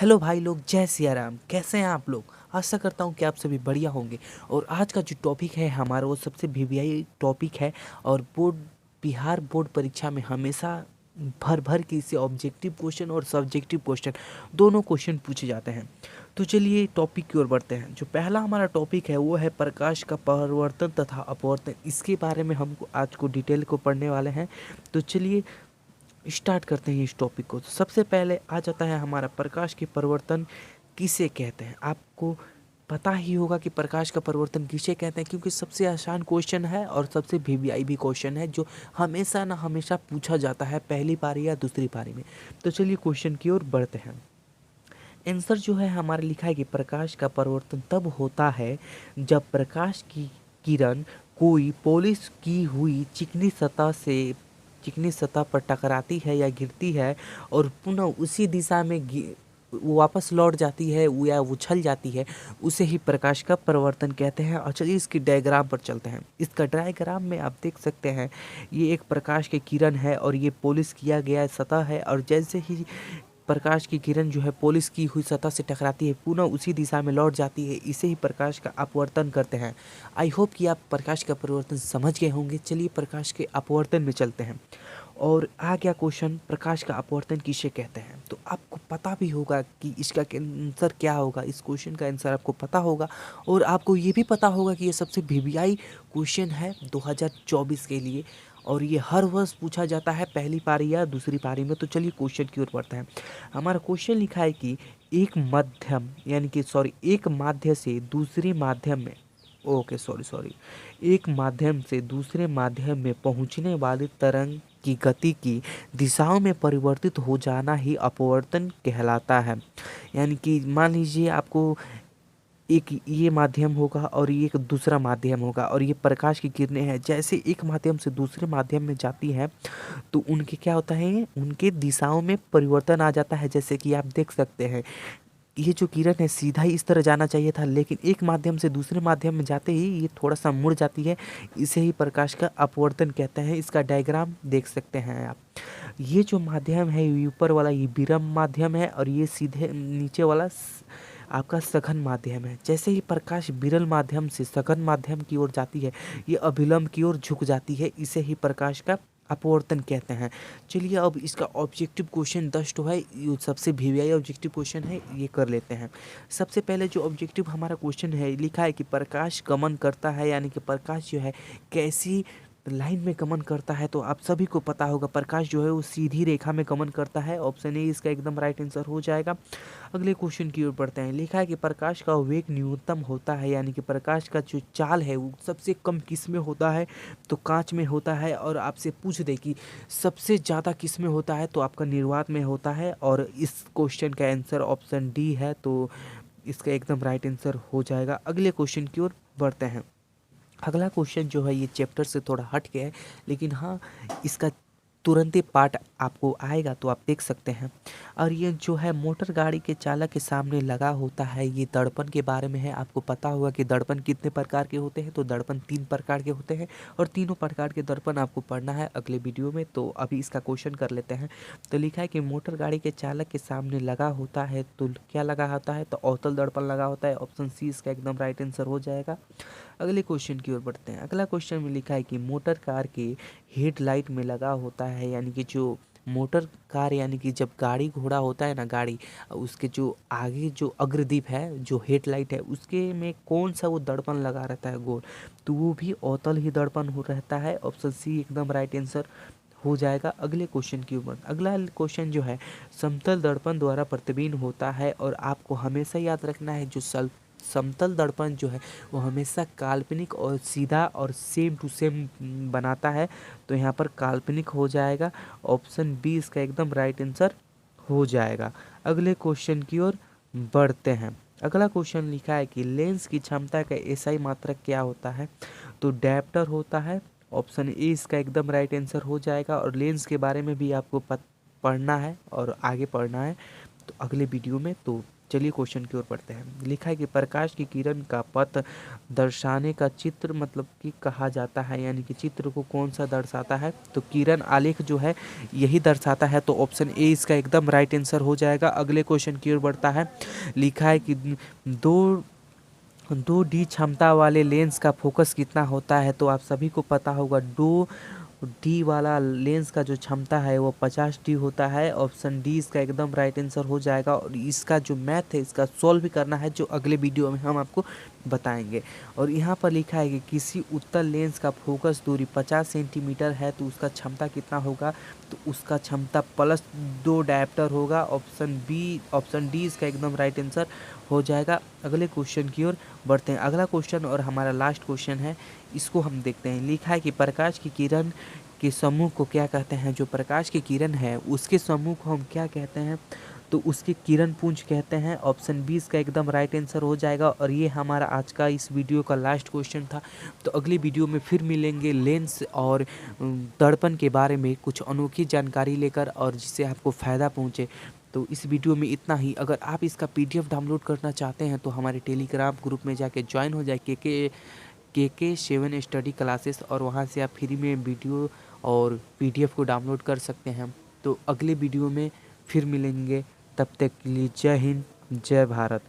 Hello भाई लोग, जय सिया राम। कैसे हैं आप लोग? आशा करता हूँ कि आप सभी बढ़िया होंगे। और आज का जो टॉपिक है हमारा, वो सबसे वीवीआई टॉपिक है। और बिहार बोर्ड परीक्षा में हमेशा भर भर के इससे ऑब्जेक्टिव क्वेश्चन और सब्जेक्टिव क्वेश्चन दोनों क्वेश्चन पूछे जाते हैं। तो चलिए टॉपिक की ओर बढ़ते हैं। जो पहला हमारा टॉपिक है वो है प्रकाश का परावर्तन तथा अपवर्तन। इसके बारे में हम आज को डिटेल को पढ़ने वाले हैं। तो चलिए स्टार्ट करते हैं इस टॉपिक को। तो सबसे पहले आ जाता है हमारा प्रकाश के परिवर्तन किसे कहते हैं। आपको पता ही होगा कि प्रकाश का परिवर्तन किसे कहते हैं, क्योंकि सबसे आसान क्वेश्चन है और सबसे वीवीआई भी क्वेश्चन है, जो हमेशा ना हमेशा पूछा जाता है पहली पारी या दूसरी पारी में। तो चलिए क्वेश्चन की ओर बढ़ते हैं। आंसर जो है हमारा लिखा है कि प्रकाश का परिवर्तन तब होता है जब प्रकाश की किरण कोई पॉलिश की हुई चिकनी सतह पर टकराती है या गिरती है और पुनः उसी दिशा में वो वापस लौट जाती है या उछल जाती है, उसे ही प्रकाश का परिवर्तन कहते हैं। और चलिए इसकी डायग्राम पर चलते हैं। इसका डायग्राम में आप देख सकते हैं, ये एक प्रकाश की किरण है और ये पॉलिश किया गया सतह है। और जैसे ही प्रकाश की किरण जो है पॉलिश की हुई सतह से टकराती है, पुनः उसी दिशा में लौट जाती है, इसे ही प्रकाश का अपवर्तन करते हैं। आई होप कि आप प्रकाश का परिवर्तन समझ गए होंगे। चलिए प्रकाश के अपवर्तन में चलते हैं। और आ गया क्वेश्चन, प्रकाश का अपवर्तन किसे कहते हैं। तो आपको पता भी होगा कि इसका आंसर क्या होगा। इस क्वेश्चन का आंसर आपको पता होगा। और आपको ये भी पता होगा कि ये सबसे वीवीआई क्वेश्चन है 2024 के लिए। और ये हर वर्ष पूछा जाता है पहली पारी या दूसरी पारी में। तो चलिए क्वेश्चन की ओर बढ़ते हैं। हमारा क्वेश्चन लिखा है कि एक माध्यम से दूसरे माध्यम में एक माध्यम से दूसरे माध्यम में पहुंचने वाली तरंग की गति की दिशाओं में परिवर्तित हो जाना ही अपवर्तन कहलाता है। यानी कि मान लीजिए आपको एक ये माध्यम होगा और ये एक दूसरा माध्यम होगा, और ये प्रकाश की किरणें हैं, जैसे एक माध्यम से दूसरे माध्यम में जाती हैं तो उनके क्या होता है, उनके दिशाओं में परिवर्तन आ जाता है। जैसे कि आप देख सकते हैं, ये जो किरण है सीधा ही इस तरह जाना चाहिए था, लेकिन एक माध्यम से दूसरे माध्यम में जाते ही ये थोड़ा सा मुड़ जाती है। इसे ही प्रकाश का अपवर्तन कहते हैं। इसका डायग्राम देख सकते हैं आप। ये जो माध्यम है, ये ऊपर वाला ये विरम माध्यम है और ये सीधे नीचे वाला आपका सघन माध्यम है। जैसे ही प्रकाश विरल माध्यम से सघन माध्यम की ओर जाती है, ये अभिलंब की ओर झुक जाती है, इसे ही प्रकाश का अपवर्तन कहते हैं। चलिए अब इसका ऑब्जेक्टिव क्वेश्चन 10 तो है, ये सबसे वीवीआई ऑब्जेक्टिव क्वेश्चन है, ये कर लेते हैं। सबसे पहले जो ऑब्जेक्टिव हमारा क्वेश्चन है, लिखा है कि प्रकाश गमन करता है, यानी कि प्रकाश जो है कैसी लाइन में गमन करता है। तो आप सभी को पता होगा, प्रकाश जो है वो सीधी रेखा में गमन करता है। ऑप्शन ए इसका एकदम राइट आंसर हो जाएगा। अगले क्वेश्चन की ओर बढ़ते हैं। लिखा है कि प्रकाश का वेग न्यूनतम होता है, यानी कि प्रकाश का जो चाल है वो सबसे कम किस में होता है, तो कांच में होता है। और आपसे पूछ दे कि सबसे ज़्यादा किस में होता है, तो आपका निर्वात में होता है। और इस क्वेश्चन का आंसर ऑप्शन डी है, तो इसका एकदम राइट आंसर हो जाएगा। अगले क्वेश्चन की ओर बढ़ते हैं। अगला क्वेश्चन जो है ये चैप्टर से थोड़ा हट के है, लेकिन हाँ इसका तुरंत ही पार्ट आपको आएगा तो आप देख सकते हैं। और ये जो है मोटर गाड़ी के चालक के सामने लगा होता है, ये दर्पण के बारे में है। आपको पता होगा कि दर्पण कितने प्रकार के होते हैं, तो दर्पण 3 प्रकार के होते हैं और तीनों प्रकार के दर्पण आपको पढ़ना है अगले वीडियो में। तो अभी इसका क्वेश्चन कर लेते हैं। तो लिखा है कि मोटर गाड़ी के चालक के सामने लगा होता है, तो क्या लगा होता है, तो अवतल दर्पण लगा होता है। ऑप्शन सी इसका एकदम राइट आंसर हो जाएगा। अगले क्वेश्चन की ओर बढ़ते हैं। अगला क्वेश्चन में लिखा है कि मोटर कार के हेडलाइट में लगा होता है, यानी कि जो मोटर कार यानी कि जब गाड़ी घोड़ा होता है ना, गाड़ी उसके जो आगे जो अग्रदीप है, जो हेडलाइट है, उसके में कौन सा वो दर्पण लगा रहता है गोल, तो वो भी अवतल ही दर्पण हो रहता है। ऑप्शन सी एकदम राइट आंसर हो जाएगा। अगले क्वेश्चन की ऊपर अगला क्वेश्चन जो है, समतल दर्पण द्वारा प्रतिबिंब होता है। और आपको हमेशा याद रखना है, जो समतल दर्पण जो है वो हमेशा काल्पनिक और सीधा और सेम टू सेम बनाता है। तो यहाँ पर काल्पनिक हो जाएगा। ऑप्शन बी इसका एकदम राइट आंसर हो जाएगा। अगले क्वेश्चन की ओर बढ़ते हैं। अगला क्वेश्चन लिखा है कि लेंस की क्षमता का एसआई मात्रक क्या होता है, तो डायप्टर होता है। ऑप्शन ए इसका एकदम राइट आंसर हो जाएगा। और लेंस के बारे में भी आपको पढ़ना है और आगे पढ़ना है तो अगले वीडियो में। तो चलिए क्वेश्चन की ओर बढ़ते हैं। लिखा है कि प्रकाश की किरण का पथ दर्शाने का चित्र मतलब कि कहा जाता है, यानी कि चित्र को कौन सा दर्शाता है, तो किरण आलेख जो है यही दर्शाता है। तो ऑप्शन ए इसका एकदम राइट आंसर हो जाएगा। अगले क्वेश्चन की ओर बढ़ता है। लिखा है कि दो 2D क्षमता वाले लेंस का फोकस कितना होता है, तो आप सभी को पता होगा 2D वाला लेंस का जो क्षमता है वो 50D होता है। ऑप्शन डी इसका एकदम राइट आंसर हो जाएगा। और इसका जो मैथ है इसका सॉल्व भी करना है, जो अगले वीडियो में हम आपको बताएंगे। और यहाँ पर लिखा है कि किसी उत्तल लेंस का फोकस दूरी 50 सेंटीमीटर है तो उसका क्षमता कितना होगा, तो उसका क्षमता +2 डायप्टर होगा। ऑप्शन डी इसका एकदम राइट आंसर हो जाएगा। अगले क्वेश्चन की ओर बढ़ते हैं। अगला क्वेश्चन और हमारा लास्ट क्वेश्चन है, इसको हम देखते हैं। लिखा है कि प्रकाश की किरण के समूह को क्या कहते हैं। जो प्रकाश की किरण है उसके समूह को हम क्या कहते हैं, तो उसके किरण पुंज कहते हैं। ऑप्शन बी इसका एकदम राइट आंसर हो जाएगा। और ये हमारा आज का इस वीडियो का लास्ट क्वेश्चन था। तो अगली वीडियो में फिर मिलेंगे लेंस और दर्पण के बारे में कुछ अनोखी जानकारी लेकर, और जिससे आपको फ़ायदा पहुँचे। तो इस वीडियो में इतना ही। अगर आप इसका PDF डाउनलोड करना चाहते हैं तो हमारे टेलीग्राम ग्रुप में जाके ज्वाइन हो जाए, के 7 स्टडी क्लासेस, और वहाँ से आप फ्री में वीडियो और PDF को डाउनलोड कर सकते हैं। तो अगले वीडियो में फिर मिलेंगे, तब तक के लिए जय हिंद, जय भारत।